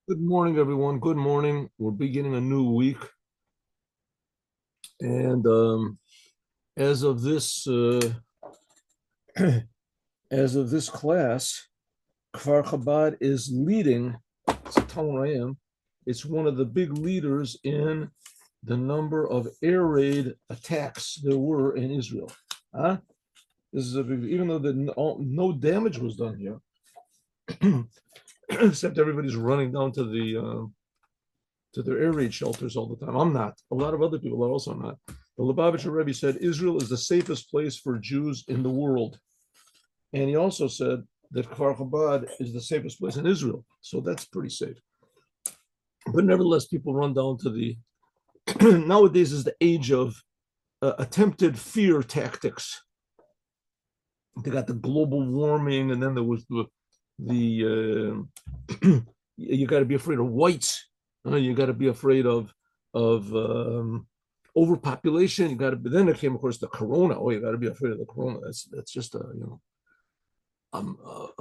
Good morning, everyone. Good morning. We're beginning a new week, and as of this as of this class, Kfar Chabad is leading. It's a Talmud I am. It's one of the big leaders in the number of air raid attacks there were in Israel. Huh? This is even though no damage was done here, except everybody's running down to their air raid shelters all the time. I'm not. A lot of other people are also not. The Lubavitcher Rebbe said Israel is the safest place for Jews in the world. And he also said that Kfar Chabad is the safest place in Israel. So that's pretty safe. But nevertheless, people run down to the, nowadays is the age of attempted fear tactics. They got the global warming, and then there was the you got to be afraid of whites. You got to be afraid of overpopulation. You got to. Then there came, of course, the corona. Oh, you got to be afraid of the corona. That's just a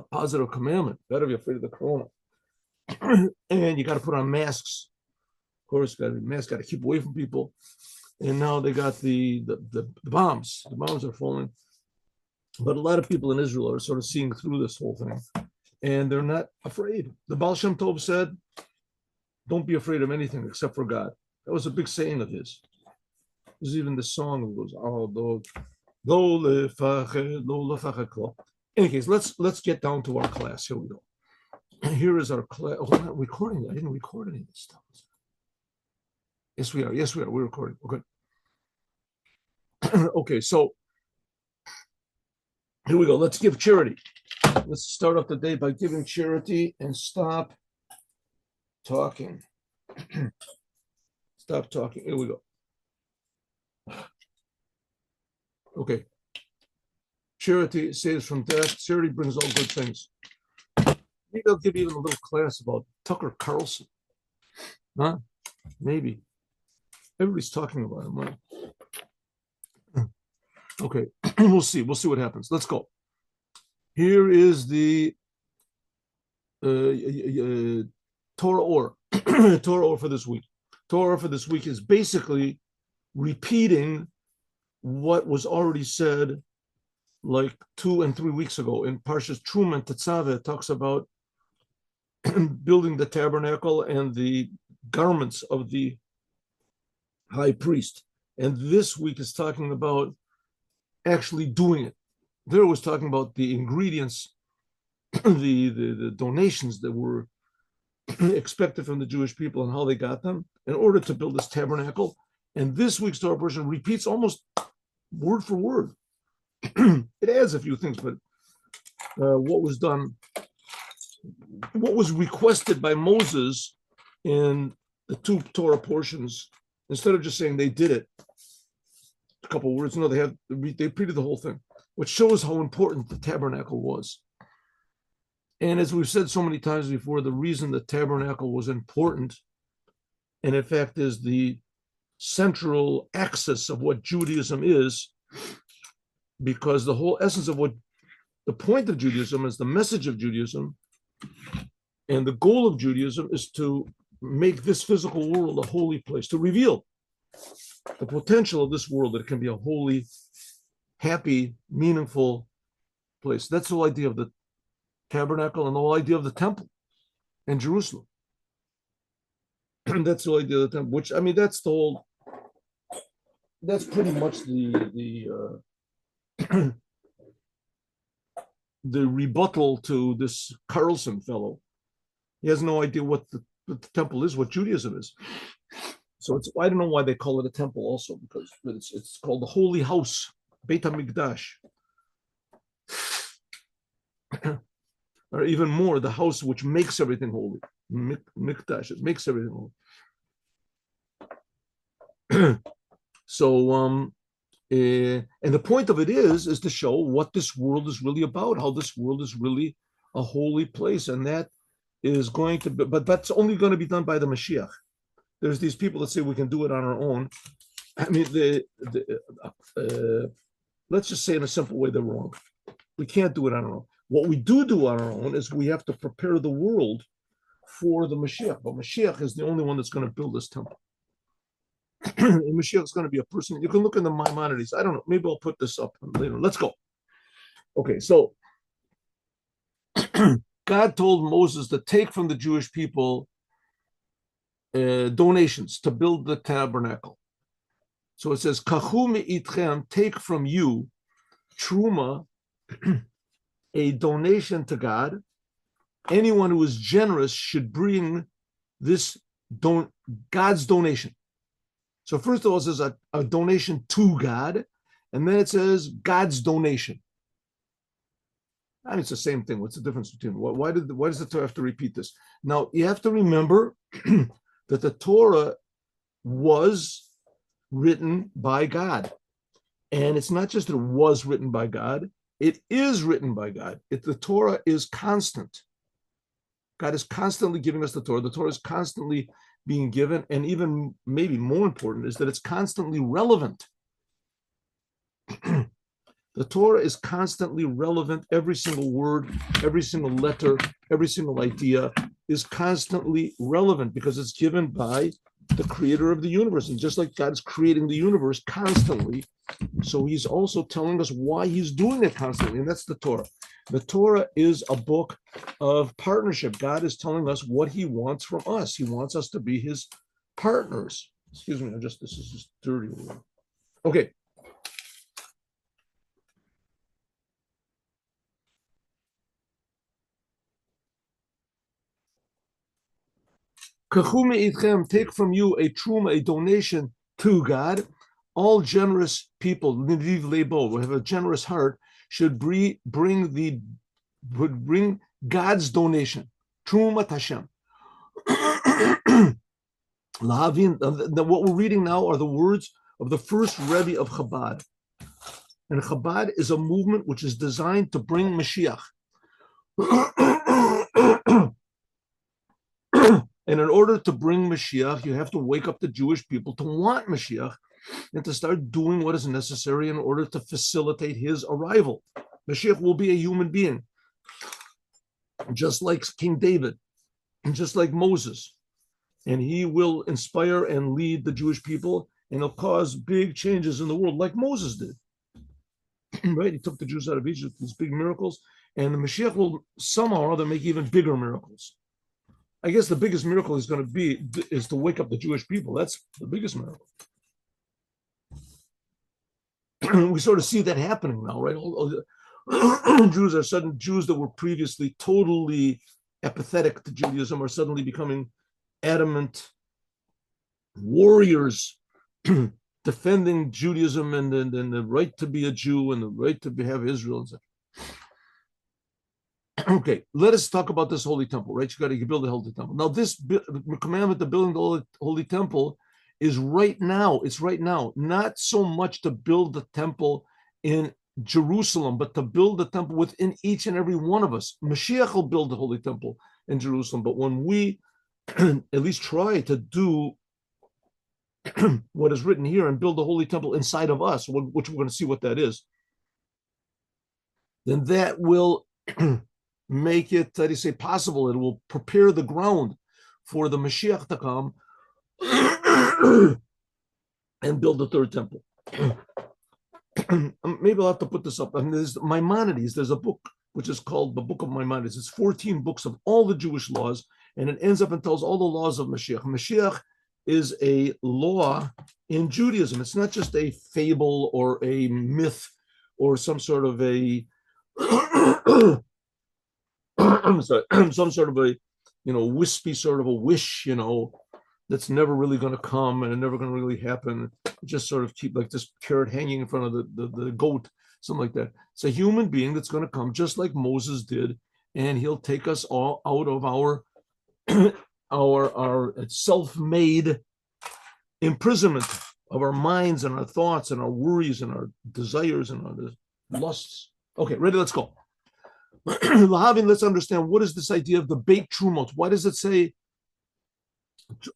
positive commandment. You got to be afraid of the corona, and you got to put on masks. Of course, got to be masks. Got to keep away from people. And now they got the bombs. The bombs are falling. But a lot of people in Israel are sort of seeing through this whole thing, and they're not afraid. The Baal Shem Tov said, "Don't be afraid of anything except for God." That was a big saying of his. There's even the song that goes, "Oh, do." In any case, let's get down to our class. Here we go. Here is our class. Oh, we're not recording. I didn't record any of this stuff. Yes, we are. Yes, we are. We're recording. Okay. Okay, so here we go. Let's give charity. Let's start off the day by giving charity and stop talking. Stop talking. Here we go. Okay. Charity saves from death. Charity brings all good things. Maybe I'll give you even a little class about Tucker Carlson. Huh? Maybe. Everybody's talking about him, right? Okay. We'll see. We'll see what happens. Let's go. Here is the Torah Or. Torah Or for this week. Torah for this week is basically repeating what was already said like 2 and 3 weeks ago in Parshas Truman Tetzaveh. It talks about building the tabernacle and the garments of the high priest. And this week is talking about actually doing it. There was talking about the ingredients, the donations that were expected from the Jewish people and how they got them in order to build this tabernacle. And this week's Torah portion repeats almost word for word. It adds a few things, but what was done, what was requested by Moses in the 2 Torah portions, instead of just saying they did it, a couple of words, no, they repeated the whole thing, which shows how important the tabernacle was. And as we've said so many times before, the reason the tabernacle was important, and in fact is the central axis of what Judaism is, because the whole essence of what the point of Judaism is, the message of Judaism, and the goal of Judaism is to make this physical world a holy place, to reveal the potential of this world, that it can be a holy, happy, meaningful place. That's the whole idea of the tabernacle and the whole idea of the temple in Jerusalem. That's the whole idea of the temple, which, I mean, that's pretty much the rebuttal to this Carlson fellow. He has no idea what the temple is, what Judaism is. So I don't know why they call it a temple also, because it's called the Holy House, Beit HaMikdash. Or even more, the house which makes everything holy. Mikdash, it makes everything holy. So, and the point of it is to show what this world is really about, how this world is really a holy place, and that is going to be, but that's only going to be done by the Moshiach. There's these people that say we can do it on our own. I mean, let's just say in a simple way, they're wrong. We can't do it on our own. What we do on our own is we have to prepare the world for the Mashiach. But Mashiach is the only one that's going to build this temple. And Mashiach is going to be a person. You can look in the Maimonides. I don't know. Maybe I'll put this up later. Let's go. Okay, so God told Moses to take from the Jewish people donations to build the tabernacle. So it says, Kachu me'itchem, take from you, truma, a donation to God. Anyone who is generous should bring this God's donation. So first of all, it says a donation to God, and then it says God's donation. I mean, it's the same thing. What's the difference between why does the Torah have to repeat this? Now you have to remember that the Torah was written by God, and it's not just that it was written by God; it is written by God. The Torah is constant. God is constantly giving us the Torah. The Torah is constantly being given, and even maybe more important is that it's constantly relevant. The Torah is constantly relevant. Every single word, every single letter, every single idea is constantly relevant because it's given by the creator of the universe. And just like God is creating the universe constantly, so he's also telling us why he's doing it constantly, and that's the Torah. The Torah is a book of partnership. God is telling us what he wants from us. He wants us to be his partners. Excuse me, this is just dirty. Okay. Take from you a truma, a donation to God. All generous people, who have a generous heart, should bring God's donation. Truma Hashem. What we're reading now are the words of the first Rebbe of Chabad. And Chabad is a movement which is designed to bring Mashiach. And in order to bring Mashiach, you have to wake up the Jewish people to want Mashiach and to start doing what is necessary in order to facilitate his arrival. Mashiach will be a human being, just like King David, and just like Moses. And he will inspire and lead the Jewish people, and he'll cause big changes in the world, like Moses did. Right? He took the Jews out of Egypt, these big miracles, and the Mashiach will somehow or other make even bigger miracles. I guess the biggest miracle is going to be is to wake up the Jewish people. That's the biggest miracle. We sort of see that happening now, right? Jews that were previously totally apathetic to Judaism are suddenly becoming adamant warriors defending Judaism and the right to be a Jew and the right to have Israel and stuff. Okay, let us talk about this holy temple, right? You got to build a holy temple. Now, this commandment to building the holy temple is right now. It's right now, not so much to build the temple in Jerusalem, but to build the temple within each and every one of us. Mashiach will build the holy temple in Jerusalem, but when we at least try to do what is written here and build the holy temple inside of us, which we're going to see what that is, then that will make it, possible. It will prepare the ground for the Mashiach to come and build the third temple. Maybe I'll have to put this up. I mean, there's Maimonides. There's a book which is called the Book of Maimonides. It's 14 books of all the Jewish laws, and it ends up and tells all the laws of Mashiach. Mashiach is a law in Judaism. It's not just a fable or a myth or some sort of a some sort of a wispy sort of a wish, that's never really going to come and never going to really happen. Just sort of keep like this carrot hanging in front of the goat, something like that. It's a human being that's going to come just like Moses did, and he'll take us all out of our our self-made imprisonment of our minds and our thoughts and our worries and our desires and our lusts. Okay, ready? Let's go. Let's understand, what is this idea of the Beit Trumot? Why does it say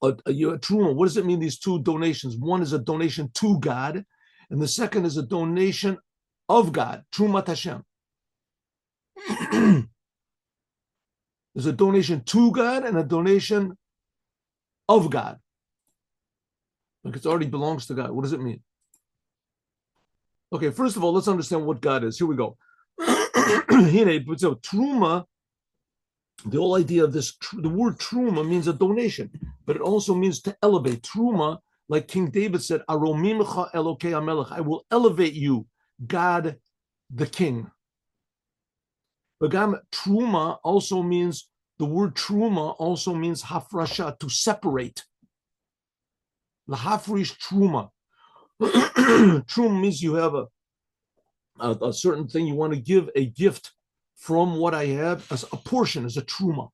Truma? What does it mean, these two donations? One is a donation to God, and the second is a donation of God, Trumat Hashem. There's a donation to God and a donation of God. Like it already belongs to God. What does it mean? Okay, first of all, let's understand what God is. Here we go. Truma, the whole idea of this, the word truma means a donation, but it also means to elevate. Truma, like King David said, Aromimcha Elokei Amelech, I will elevate you, God the King. But truma also means, the word truma also means hafrasha, to separate. Lahafrish truma. Truma means you have a certain thing, you want to give a gift from what I have, as a portion is a truma.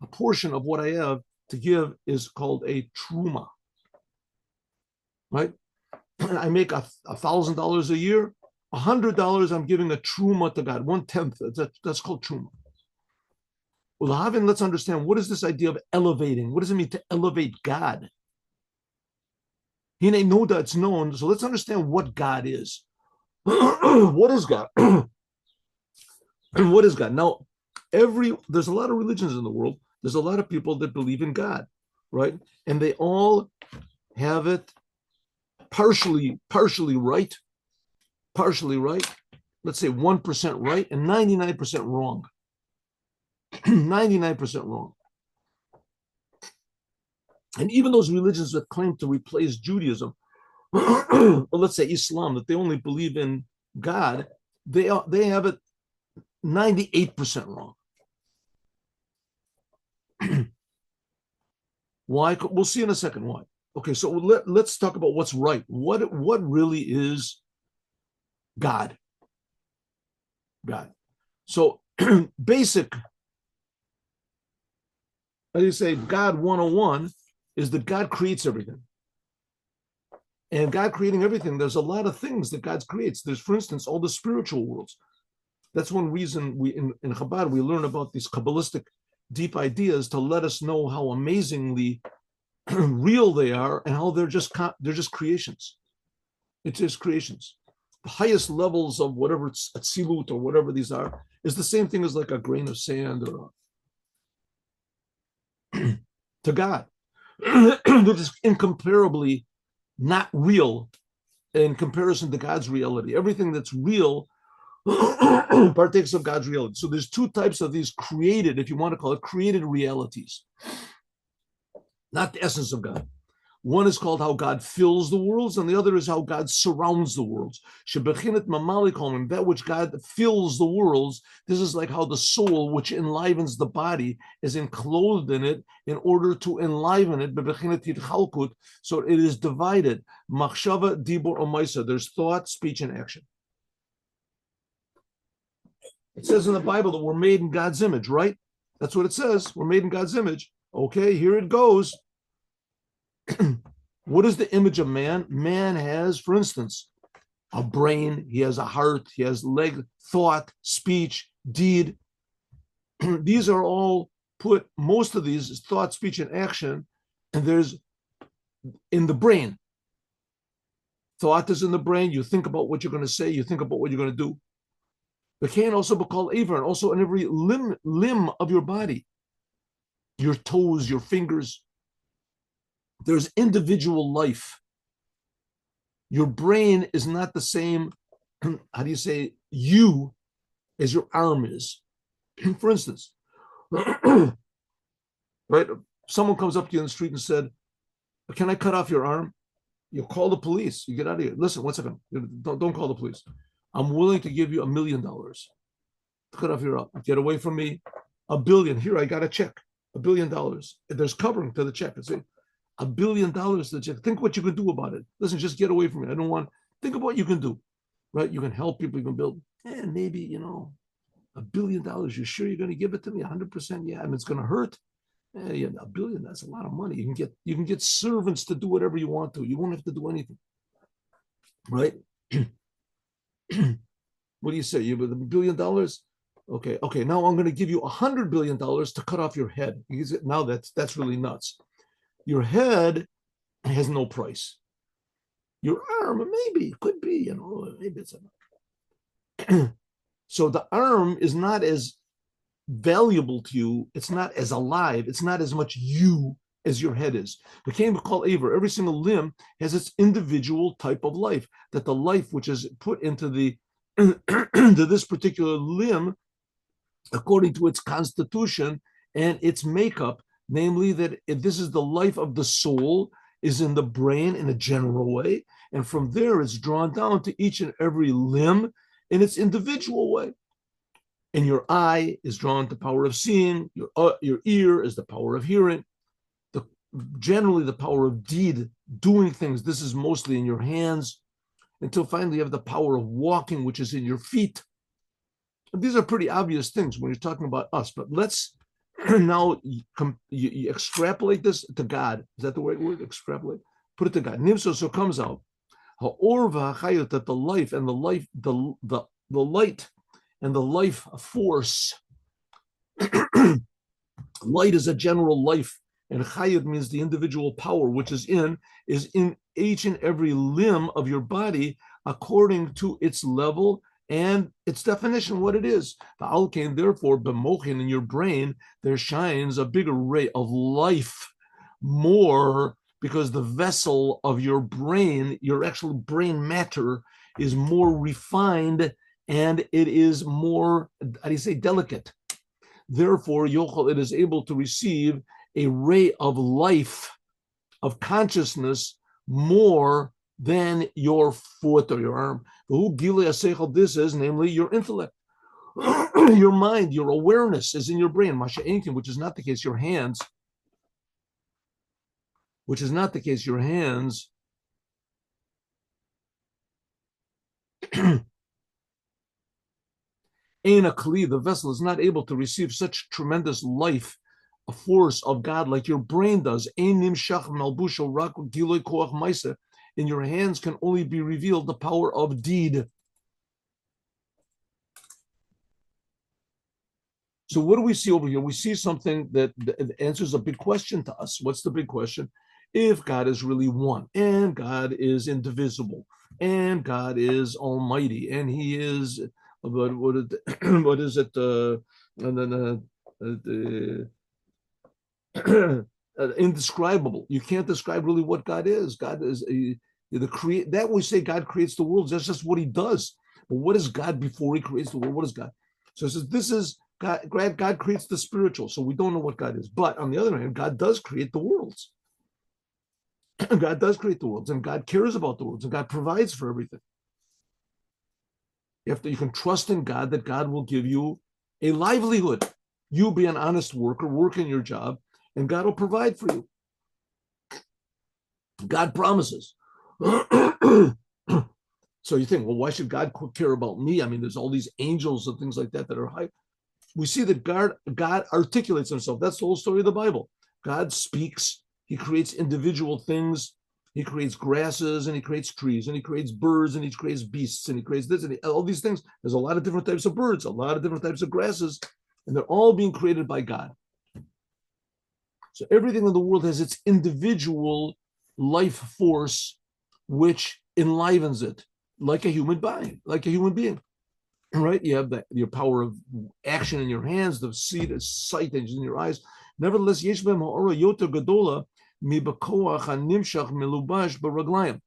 A portion of what I have to give is called a truma. Right? I make $1,000 a year. $100 I'm giving a truma to God. 1/10. That's called truma. Well, let's understand, what is this idea of elevating? What does it mean to elevate God? He ain't know that it's known. So let's understand what God is. What is God? What is God? Now, there's a lot of religions in the world. There's a lot of people that believe in God, right? And they all have it partially right. Let's say 1% right and 99% wrong. 99% wrong. And even those religions that claim to replace Judaism, or let's say Islam, that they only believe in God, they have it 98% wrong. Why? We'll see in a second why. Okay, so let's talk about what's right. What really is God? God. So basic, as you say, God 101 is that God creates everything. And God creating everything, there's a lot of things that God creates. There's, for instance, all the spiritual worlds. That's one reason we in Chabad we learn about these Kabbalistic deep ideas to let us know how amazingly real they are and how they're just creations. It's just creations. The highest levels of whatever it's atzilut or whatever these are is the same thing as like a grain of sand or to God. They're just incomparably not real in comparison to God's reality. Everything that's real partakes of God's reality. So there's two types of these created, if you want to call it, created realities, not the essence of God. One is called how God fills the worlds, and the other is how God surrounds the worlds. That which God fills the worlds, this is like how the soul, which enlivens the body, is enclosed in it in order to enliven it. So it is divided. Machshava, dibur, umaysa. There's thought, speech, and action. It says in the Bible that we're made in God's image, right? That's what it says. We're made in God's image. Okay, here it goes. What is the image of man? Man has, for instance, a brain, he has a heart, he has leg, thought, speech, deed. These are all put, most of these is thought, speech, and action, and there's in the brain. Thought is in the brain. You think about what you're going to say, you think about what you're going to do. It can also be called aver, and also in every limb of your body, your toes, your fingers. There's individual life. Your brain is not the same, how do you say, you, as your arm is. For instance, right? Someone comes up to you in the street and said, can I cut off your arm? You call the police. You get out of here. Listen, 1 second. Don't call the police. I'm willing to give you $1 million to cut off your arm. Get away from me. $1 billion. Here, I got a check. $1 billion. There's covering to the check. It's $1 billion to the check. Think what you can do about it. Listen, just get away from me. I don't want. Think about what you can do, right? You can help people. You can build. And maybe $1 billion. You sure you're going to give it to me? 100%. Yeah. I mean, it's going to hurt. Yeah, $1 billion. That's a lot of money. You can get servants to do whatever you want to. You won't have to do anything, right? What do you say? You have $1 billion? Okay. Now I'm going to give you $100 billion to cut off your head. Now that's really nuts. Your head has no price. Your arm, maybe, could be, maybe it's enough. So the arm is not as valuable to you. It's not as alive. It's not as much you as your head is. The came call Aver. Every single limb has its individual type of life. That the life which is put into the into this particular limb, according to its constitution and its makeup, namely that if this is the life of the soul, is in the brain in a general way, and from there it's drawn down to each and every limb in its individual way. And your eye is drawn to the power of seeing. Your ear is the power of hearing. Generally, the power of deed, doing things. This is mostly in your hands, until finally you have the power of walking, which is in your feet. And these are pretty obvious things when you're talking about us. But let's now you extrapolate this to God. Is that the right word? Extrapolate. Put it to God. Nimso, so comes out that the life and the light and the life force. Light is a general life, and chayot means the individual power, which is in each and every limb of your body according to its level and its definition, what it is. The alkain, therefore, b'mochin, in your brain, there shines a bigger ray of life, more, because the vessel of your brain, your actual brain matter, is more refined and it is more, how do you say, delicate. Therefore, yochel, it is able to receive a ray of life, of consciousness, more than your foot or your arm. This is, namely, your intellect. Your mind, your awareness is in your brain, which is not the case. Your hands, which is not the case. Your hands the vessel is not able to receive such tremendous life, a force of God like your brain does. In your hands can only be revealed the power of deed. So what do we see over here? We see something that answers a big question to us. What's the big question? If God is really one, and God is indivisible, and God is almighty, and he is, what is it? Indescribable. You can't describe really what God is. God is the create. That we say God creates the world. That's just what he does. But what is God before he creates the world? What is God? So it says this is God. God creates the spiritual. So we don't know what God is. But on the other hand, God does create the worlds. God does create the worlds, and God cares about the worlds, and God provides for everything. You can trust in God that God will give you a livelihood. You be an honest worker, work in your job, and God will provide for you. God promises. So you think, well, why should God care about me? I mean, there's all these angels and things like that that are high. We see that God articulates himself. That's the whole story of the Bible. God speaks. He creates individual things. He creates grasses, and he creates trees, and he creates birds, and he creates beasts, and he creates this, and all these things. There's a lot of different types of birds, a lot of different types of grasses, and they're all being created by God. So everything in the world has its individual life force, which enlivens it, like a human being, right? You have your power of action in your hands, the sight in your eyes. Nevertheless, yesh b'hem ha'ora yoter gadola mi'b'koach ha'nimshach melubash b'raglayim.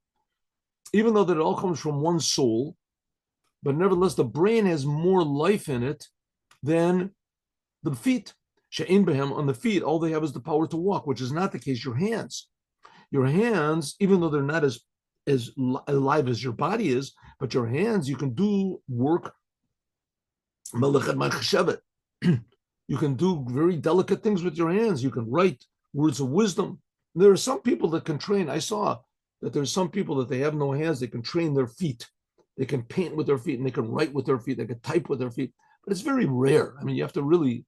Even though that it all comes from one soul, but nevertheless, the brain has more life in it than the feet. She'ein b'hem, on the feet, all they have is the power to walk, which is not the case. Your hands, even though they're not as alive as your body is, but your hands, you can do work. You can do very delicate things with your hands. You can write words of wisdom. There are some people that can train. I saw that there's some people that they have no hands. They can train their feet. They can paint with their feet, and they can write with their feet. They can type with their feet. But it's very rare. I mean, you have to really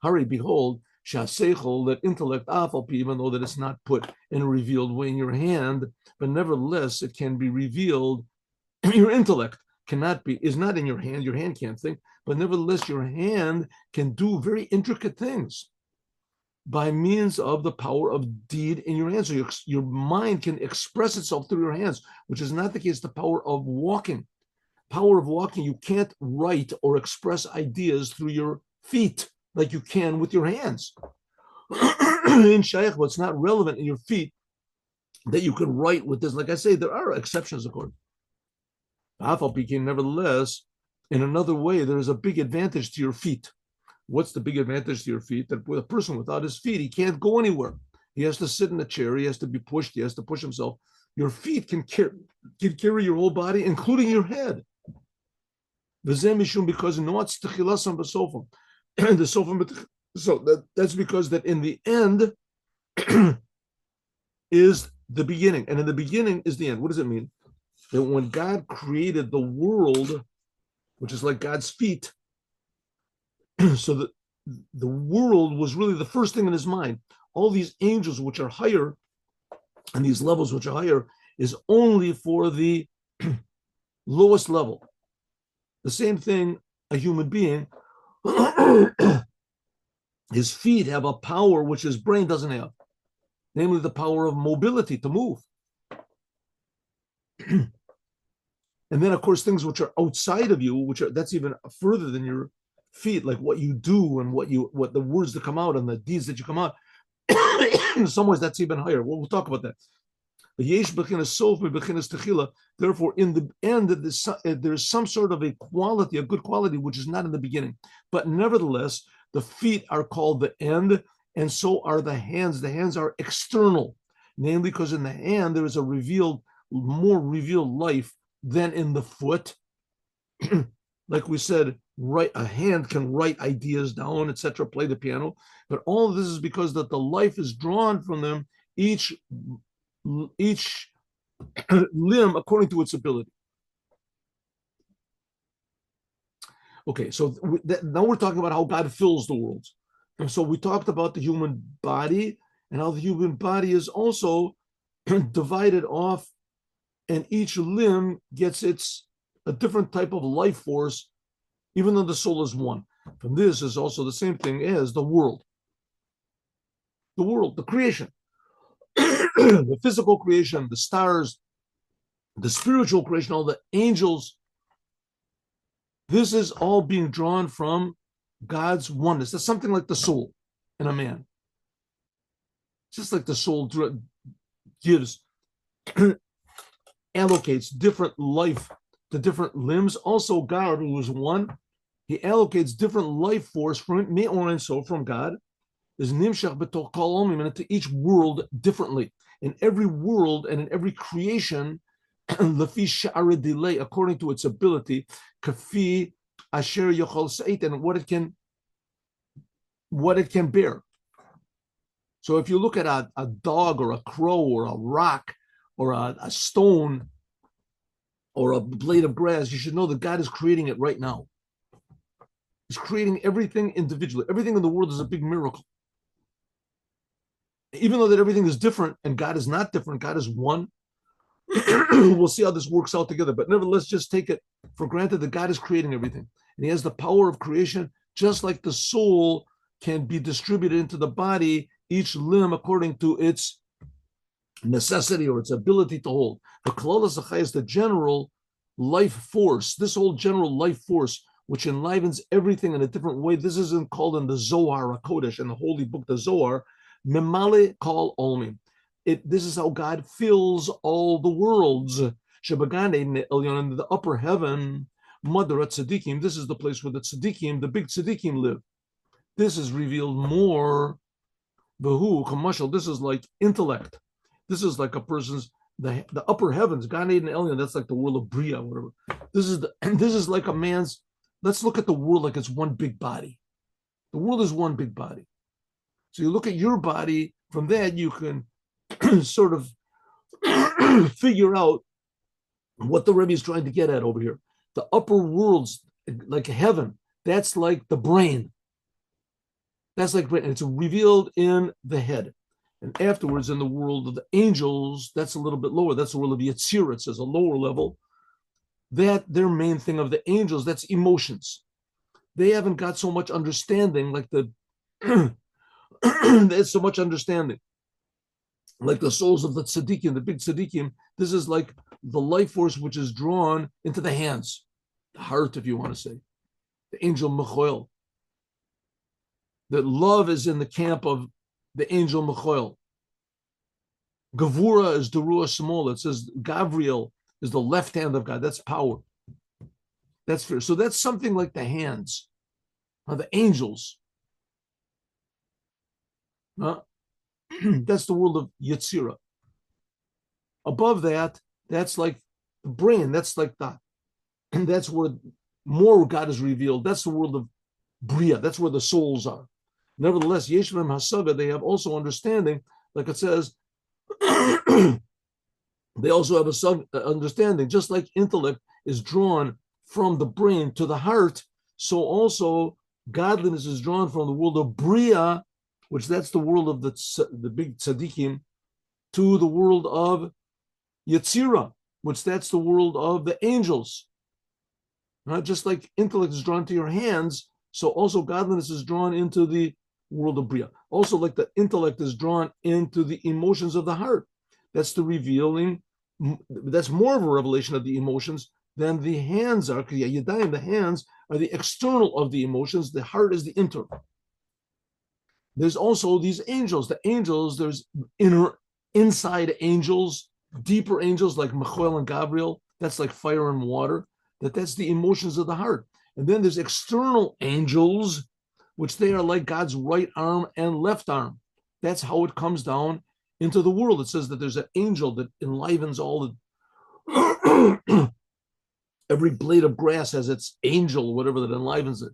hurry. Behold, shaseichel, that intellect, afalpi, even though that it's not put in a revealed way in your hand, but nevertheless it can be revealed. Your intellect is not in your hand. Your hand can't think, but nevertheless your hand can do very intricate things by means of the power of deed in your hands. So your mind can express itself through your hands, which is not the case. The power of walking, you can't write or express ideas through your feet like you can with your hands. In Shaykh, what's not relevant in your feet that you can write with this. Like I say, there are exceptions, of course. Nevertheless, in another way, there is a big advantage to your feet. What's the big advantage to your feet? That with a person without his feet, he can't go anywhere. He has to sit in a chair. He has to be pushed. He has to push himself. Your feet can carry your whole body, including your head. Because so that's because that in the end is the beginning, and in the beginning is the end. What does it mean? That when God created the world, which is like God's feet, so that the world was really the first thing in his mind. All these angels which are higher and these levels which are higher is only for the lowest level. The same thing, a human being, his feet have a power which his brain doesn't have, namely the power of mobility, to move. And then, of course, things which are outside of you, that's even further than your feet, like what you do and what the words that come out and the deeds that you come out. In some ways, that's even higher. We'll talk about that. Therefore, in the end, there's some sort of a quality, a good quality, which is not in the beginning. But nevertheless, the feet are called the end, and so are the hands. The hands are external, namely because in the hand there is a more revealed life than in the foot. Like we said, a hand can write ideas down, etc., play the piano. But all of this is because that the life is drawn from them, each limb according to its ability. Okay, so now we're talking about how God fills the world. And so we talked about the human body and how the human body is also divided off, and each limb gets a different type of life force, even though the soul is one. From this is also the same thing as the world. The world, the creation, the physical creation, the stars, the spiritual creation, all the angels. This is all being drawn from God's oneness. That's something like the soul in a man. Just like the soul gives, allocates different life to different limbs. Also, God, who is one, he allocates different life force from me or and so from God, is nimshach b'toch kol omim, into each world differently. In every world and in every creation, lefi sha'ara delay, according to its ability, kafi asher yochol seit, and what it can bear. So if you look at a dog or a crow or a rock or a stone or a blade of grass, you should know that God is creating it right now. He's creating everything individually. Everything in the world is a big miracle. Even though that everything is different and God is not different, God is one. We'll see how this works out together. But nevertheless, just take it for granted that God is creating everything. And he has the power of creation, just like the soul can be distributed into the body, each limb according to its necessity or its ability to hold. The Kalalas Achai is the general life force, this whole general life force, which enlivens everything in a different way. This isn't called in the Zohar, Kodesh, in the holy book, the Zohar, Memale Kol Olmim. This is how God fills all the worlds. Shebagane in the upper heaven, Madarat Tzadikim, this is the place where the Tzadikim, the big Tzadikim, live. This is revealed more. Behu, commercial, this is like intellect. This is like a person's, the upper heavens, Gan Eden Elyon, that's like the world of Bria, whatever. This is like a man's, let's look at the world like it's one big body. The world is one big body. So you look at your body, from that you can sort of figure out what the Rebbe is trying to get at over here. The upper worlds, like heaven, that's like the brain. That's like brain, and it's revealed in the head. And afterwards, in the world of the angels, that's a little bit lower. That's the world of Yetzirah. It says a lower level. That their main thing of the angels, that's emotions. They haven't got so much understanding like there's so much understanding. Like the souls of the tzaddikim, the big tzaddikim, this is like the life force which is drawn into the hands, the heart, if you want to say. The angel Mechoel. that love is in the camp of the angel Michael. Gavura is the Ruach Shemol. It says Gabriel is the left hand of God. That's power. That's fear. So that's something like the hands of the angels. That's the world of Yetzirah. Above that, that's like the brain. That's like the, and that's where more God is revealed. That's the world of Bria. That's where the souls are. Nevertheless, Yeshvim Hasaga, they have also understanding, like it says, they also have a understanding, just like intellect is drawn from the brain to the heart, so also godliness is drawn from the world of Bria, which that's the world of the big tzaddikim, to the world of Yetzirah, which that's the world of the angels. Right? Just like intellect is drawn to your hands, so also godliness is drawn into the world of Bria. Also, like the intellect is drawn into the emotions of the heart. That's the revealing, that's more of a revelation of the emotions than the hands are. Yadayim, the hands are the external of the emotions, the heart is the internal. There's also these angels. The angels, there's inside angels, deeper angels like Michael and Gabriel. That's like fire and water. That's the emotions of the heart. And then there's external angels, which they are like God's right arm and left arm. That's how it comes down into the world. It says that there's an angel that enlivens all the every blade of grass has its angel, whatever that enlivens it.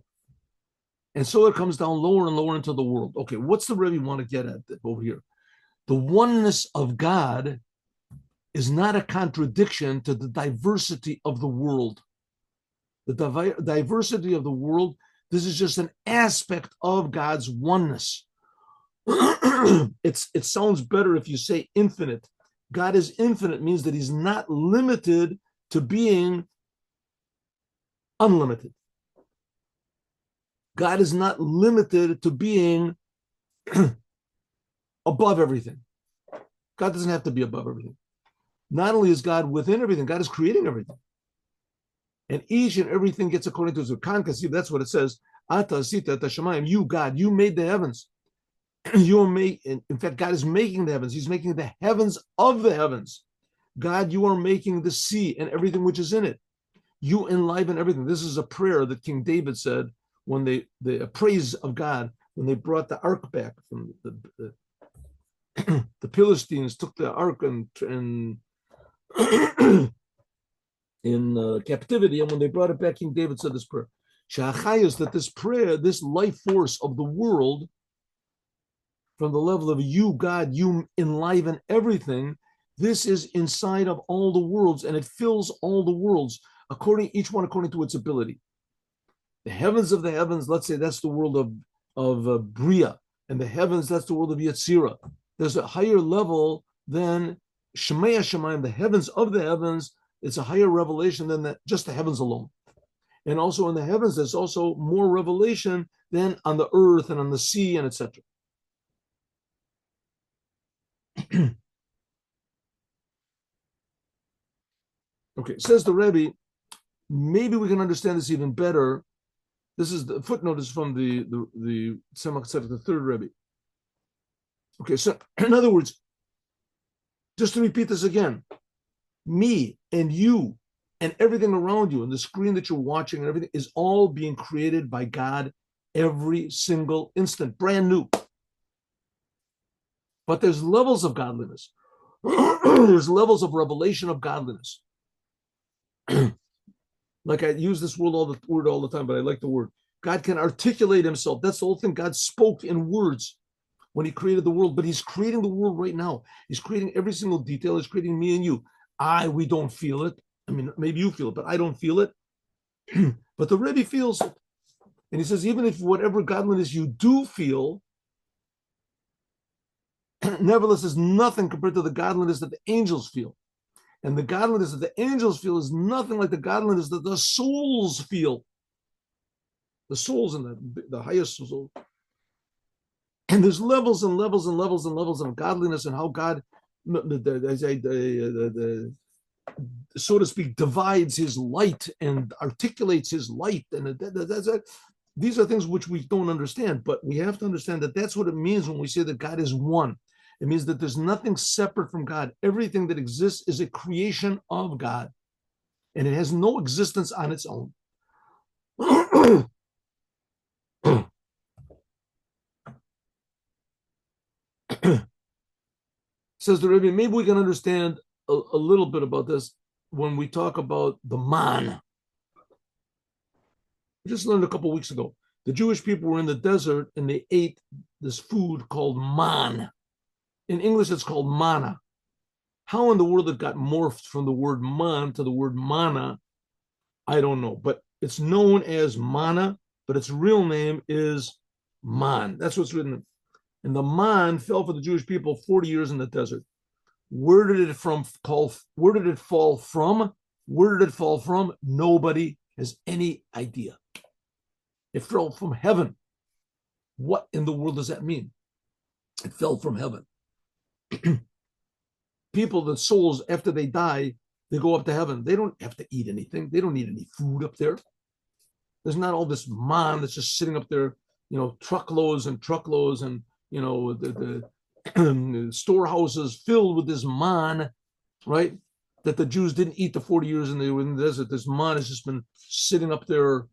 And so it comes down lower and lower into the world. Okay, what's the Rebbe want to get at over here? The oneness of God is not a contradiction to the diversity of the world. The diversity of the world, this is just an aspect of God's oneness. It sounds better if you say infinite. God is infinite means that he's not limited to being unlimited. God is not limited to being above everything. God doesn't have to be above everything. Not only is God within everything, God is creating everything. And each and everything gets according to his Kankasi. That's what it says. Ata sita tashamayim. You, God, you made the heavens. You are making, in fact, God is making the heavens. He's making the heavens of the heavens. God, you are making the sea and everything which is in it. You enliven everything. This is a prayer that King David said when the praise of God, when they brought the ark back from the Philistines took the ark in captivity, and when they brought it back, King David said this prayer. Shachayas, that this prayer, this life force of the world, from the level of you, God, you enliven everything. This is inside of all the worlds, and it fills all the worlds, each one according to its ability. The heavens of the heavens, let's say that's the world of Bria, and the heavens, that's the world of Yetzirah. There's a higher level than Shemaya Shemayim, the heavens of the heavens. It's a higher revelation than just the heavens alone. And also in the heavens, there's also more revelation than on the earth and on the sea and etc. Okay, says the Rebbe, maybe we can understand this even better. This is the footnote is from the Tzemach Tzedek, the third Rebbe. Okay, so in other words, just to repeat this again, me and you and everything around you and the screen that you're watching and everything is all being created by God every single instant, brand new. But there's levels of godliness. There's levels of revelation of godliness. Like I use this word all the time, but I like the word. God can articulate himself. That's the whole thing. God spoke in words when he created the world, but he's creating the world right now. He's creating every single detail. He's creating me and you. We don't feel it. I mean, maybe you feel it, but I don't feel it. But the Rebbe feels it. And he says, even if whatever godliness you do feel, nevertheless is nothing compared to the godliness that the angels feel. And the godliness that the angels feel is nothing like the godliness that the souls feel. The souls and the highest soul. And there's levels and levels and levels and levels of godliness and how God, so to speak, divides his light and articulates his light. And that's it. These are things which we don't understand, but we have to understand that that's what it means when we say that God is one. It means that there's nothing separate from God. Everything that exists is a creation of God, and it has no existence on its own. Says the Rebbe, maybe we can understand a little bit about this when we talk about the man. We just learned a couple of weeks ago. The Jewish people were in the desert and they ate this food called man. In English, it's called manna. How in the world it got morphed from the word man to the word manna, I don't know. But it's known as manna, but its real name is man. That's what's written. And the man fell for the Jewish people 40 years in the desert. Where did it fall from? Where did it fall from? Nobody has any idea. It fell from heaven. What in the world does that mean? It fell from heaven. People, the souls, after they die, they go up to heaven. They don't have to eat anything. They don't need any food up there. There's not all this man that's just sitting up there, truckloads and truckloads and, the storehouses filled with this man, right? That the Jews didn't eat the 40 years and they were in the desert. This man has just been sitting up there,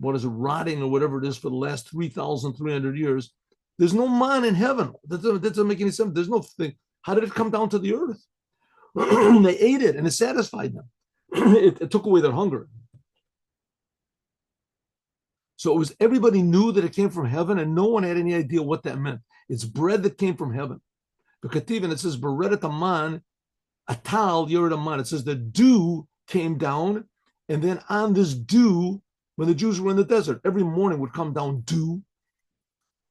rotting or whatever it is for the last 3,300 years. There's no man in heaven. That doesn't make any sense. There's no thing. How did it come down to the earth? They ate it and it satisfied them. It took away their hunger. So it was, everybody knew that it came from heaven and no one had any idea what that meant. It's bread that came from heaven. The Kativan, it says, Bereret aman, atal yored aman. It says the dew came down, and then on this dew, when the Jews were in the desert, every morning would come down dew,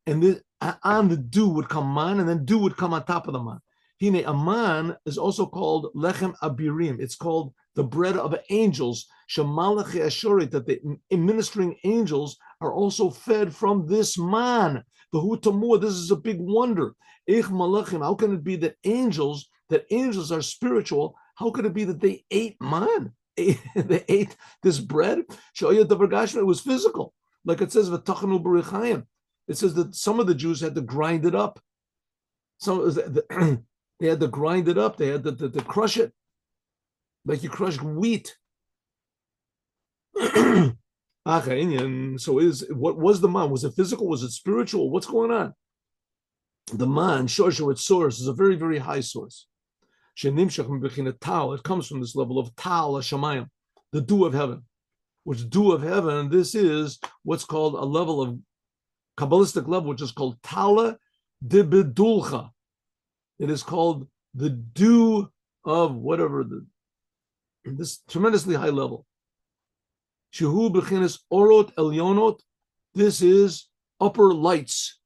and then on the dew would come man, and then dew would come on top of the man. Hine, aman is also called lechem abirim. It's called the bread of angels. Shemalachi ashorit, that the ministering angels are also fed from this man. The hutamur, this is a big wonder. Ich malachim, how can it be that angels are spiritual? How could it be that they ate man? They ate this bread? It was physical. Like it says, it says that some of the Jews had to grind it up. They had to grind it up. They had to crush it, like you crush wheat. So what was the man? Was it physical? Was it spiritual? What's going on? The man, Shorsha, its source, is a very, very high source. It comes from this level of Tal Hashamayim, the dew of heaven. Which dew of heaven, this is what's called a level of Kabbalistic level, which is called Tala de Bedulcha. It is called the dew of whatever, this tremendously high level. Shehu b'chinas orotelyonot. This is upper lights,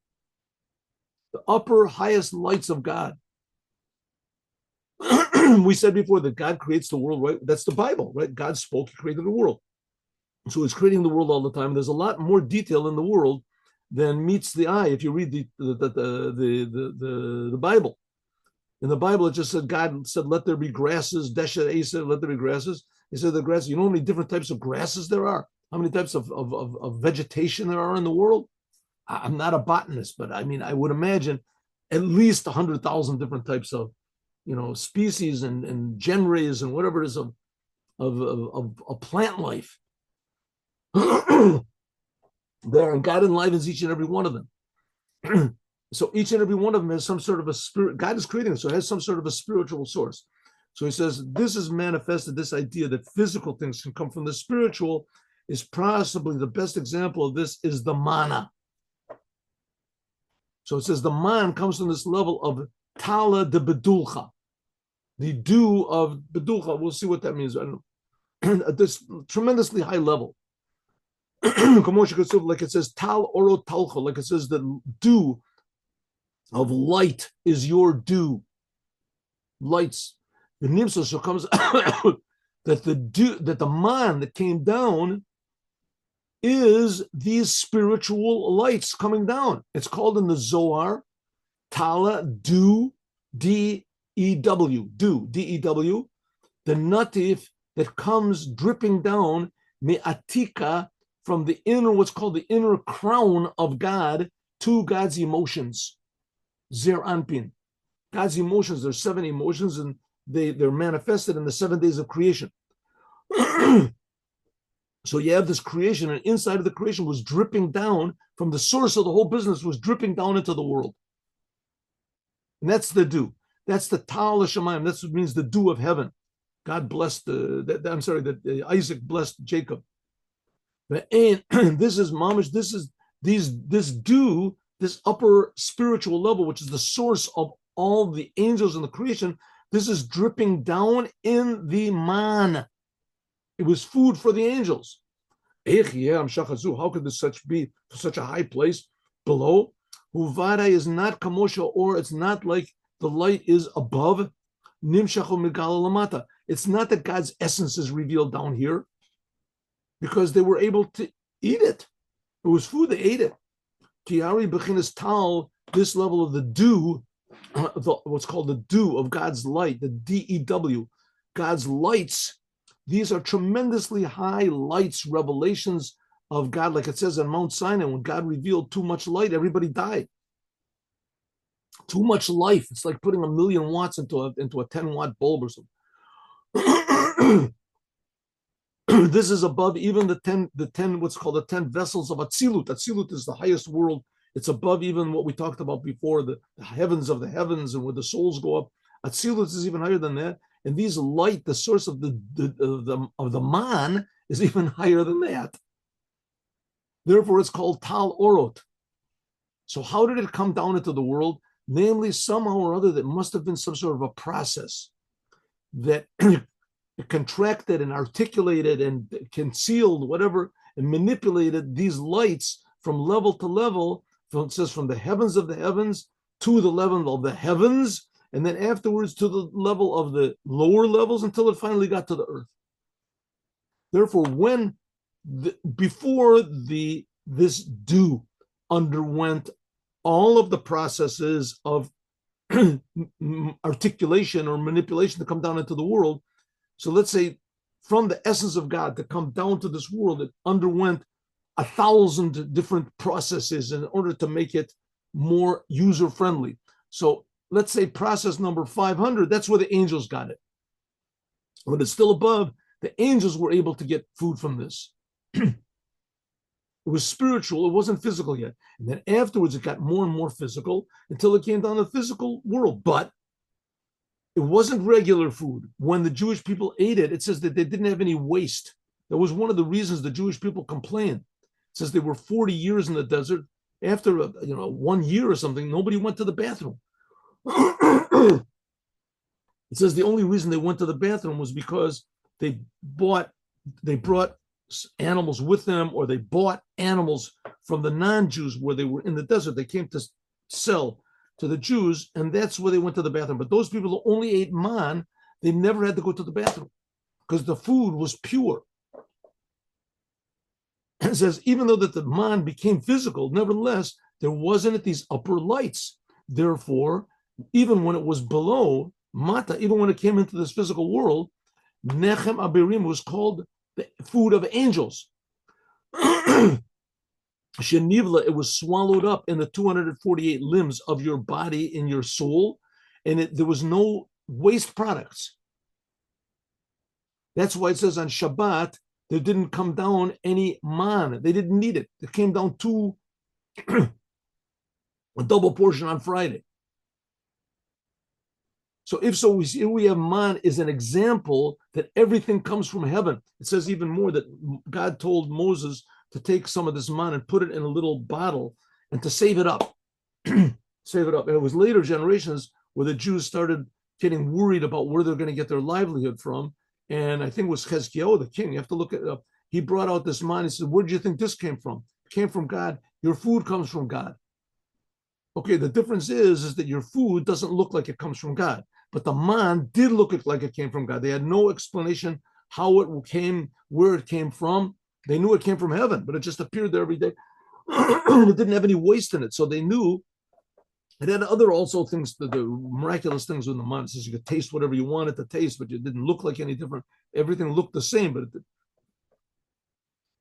the upper highest lights of God. We said before that God creates the world, right? That's the Bible, right? God spoke, he created the world. So he's creating the world all the time. There's a lot more detail in the world than meets the eye if you read the Bible. In the Bible, it just said, God said, let there be grasses. Desha Asa, let there be grasses. He said the grass, you know how many different types of grasses there are? How many types of vegetation there are in the world? I'm not a botanist, but I mean, I would imagine at least 100,000 different types of, species and genres and whatever it is of plant life. There, and God enlivens each and every one of them. So each and every one of them has some sort of a spirit. God is creating it, so it has some sort of a spiritual source. So he says, this is manifested, this idea that physical things can come from the spiritual is possibly the best example of this is the manna. So it says the man comes from this level of Tala de Bedulcha, the dew of Bedulcha. We'll see what that means. I don't know. At this tremendously high level. Like it says, Tal Oro Talcha, like it says, the dew of light is your dew. Lights. The Nimsa, so comes out that the man that came down is these spiritual lights coming down. It's called in the Zohar, Tala, dew, D-E-W, dew, D-E-W, the natif that comes dripping down, me'atika, from the inner, what's called the inner crown of God, to God's emotions. Zer Anpin. God's emotions, there's 7 emotions, and they're manifested in the 7 days of creation. So you have this creation, and inside of the creation was dripping down from the source of the whole business, was dripping down into the world. And that's the dew. That's the Tal Shamayim. That's what means the dew of heaven. God blessed Isaac blessed Jacob. And this is mamish. This dew, this upper spiritual level, which is the source of all the angels in the creation. This is dripping down in the man. It was food for the angels. How could this be such a high place below? Uvada is not kamosha, or it's not like the light is above. It's not that God's essence is revealed down here, because they were able to eat it. It was food, they ate it. Kiari bechinas tal, this level of the dew, what's called the dew of God's light, the DEW, God's lights. These are tremendously high lights, revelations of God, like it says on Mount Sinai, when God revealed too much light, everybody died. Too much life. It's like putting 1,000,000 watts into a 10-watt bulb or something. This is above even the 10, what's called the 10 vessels of Atzilut. Atzilut is the highest world. It's above even what we talked about before, the heavens of the heavens, and where the souls go up. Atzilut is even higher than that. And these light, the source of the man, is even higher than that. Therefore, it's called Tal Orot. So how did it come down into the world? Namely, somehow or other, that must have been some sort of a process that contracted and articulated and concealed, whatever, and manipulated these lights from level to level. It says from the heavens of the heavens to the level of the heavens, and then afterwards to the level of the lower levels, until it finally got to the earth. Therefore, before this dew underwent all of the processes of articulation or manipulation to come down into the world. So let's say from the essence of God to come down to this world, it underwent 1,000 different processes in order to make it more user-friendly. So let's say process number 500, that's where the angels got it. When it's still above, the angels were able to get food from this. It was spiritual, it wasn't physical yet. And then afterwards, it got more and more physical until it came down to the physical world. But it wasn't regular food. When the Jewish people ate it, it says that they didn't have any waste. That was one of the reasons the Jewish people complained. It says they were 40 years in the desert. After 1 year or something, nobody went to the bathroom. It says the only reason they went to the bathroom was because they brought animals with them, or they bought animals from the non-Jews where they were in the desert. They came to sell to the Jews, and that's where they went to the bathroom. But those people who only ate man, they never had to go to the bathroom because the food was pure. It says even though that the man became physical, nevertheless, there wasn't these upper lights. Therefore, even when it was below Mata, even when it came into this physical world, Nechem Abirim was called the food of angels. Shenivla, it was swallowed up in the 248 limbs of your body, in your soul, and there was no waste products. That's why it says on Shabbat, there didn't come down any man. They didn't need it. It came down to a double portion on Friday. So if so, we have man is an example that everything comes from heaven. It says even more that God told Moses to take some of this man and put it in a little bottle and to save it up. Save it up. And it was later generations where the Jews started getting worried about where they're going to get their livelihood from. And I think it was Hezekiah, the king. You have to look it up. He brought out this man. He said, where do you think this came from? It came from God. Your food comes from God. Okay, the difference is that your food doesn't look like it comes from God. But the man did look like it came from God. They had no explanation how it came, where it came from. They knew it came from heaven, but it just appeared there every day. It didn't have any waste in it. So they knew it had other also things, the miraculous things with the man. It says you could taste whatever you wanted to taste, but it didn't look like any different. Everything looked the same, but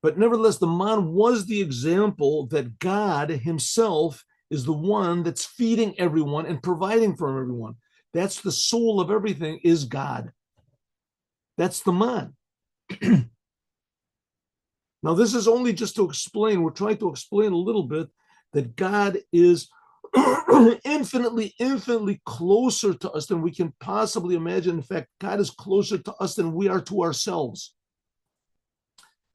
But nevertheless, the man was the example that God himself is the one that's feeding everyone and providing for everyone. That's the soul of everything, is God. That's the man. Now, this is only just to explain, we're trying to explain a little bit that God is infinitely closer to us than we can possibly imagine. In fact, God is closer to us than we are to ourselves.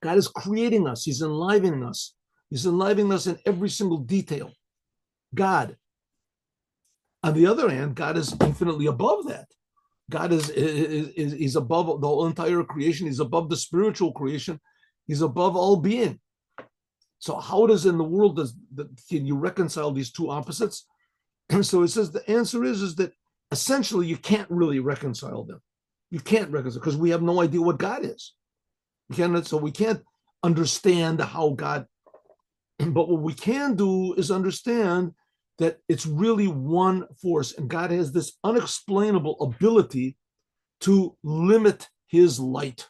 God is creating us. He's enlivening us. He's enlivening us in every single detail. God. On the other hand, God is infinitely above that. God is above the whole entire creation. He's above the spiritual creation. He's above all being. So how does in the world can you reconcile these two opposites? So it says the answer is that essentially you can't really reconcile them. You can't reconcile because we have no idea what God is. So we can't understand how God, but what we can do is understand that it's really one force, and God has this unexplainable ability to limit his light.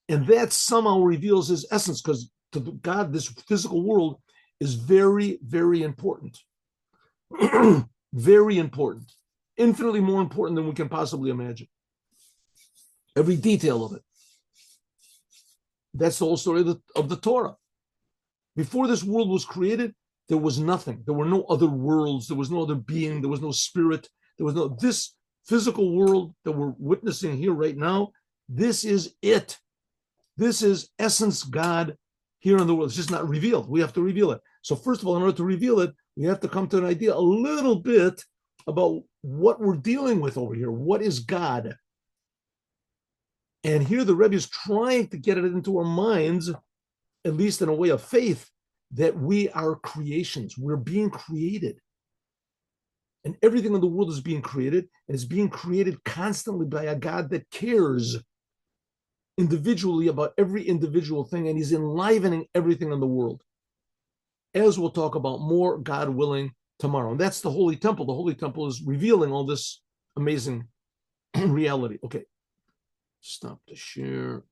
And that somehow reveals his essence, because to God, this physical world is very, very important. Very important. Infinitely more important than we can possibly imagine. Every detail of it. That's the whole story of the Torah. Before this world was created, there was nothing. There were no other worlds. There was no other being. There was no spirit. There was no, this physical world that we're witnessing here right now, this is it. This is essence God here in the world. It's just not revealed. We have to reveal it. So first of all, in order to reveal it, we have to come to an idea a little bit about what we're dealing with over here. What is God? And here the Rebbe is trying to get it into our minds, at least in a way of faith, that we are creations. We're being created. And everything in the world is being created, and it's being created constantly by a God that cares individually about every individual thing, and he's enlivening everything in the world. As we'll talk about more, God willing, tomorrow. And that's the Holy Temple. The Holy Temple is revealing all this amazing reality. Okay, stop the share.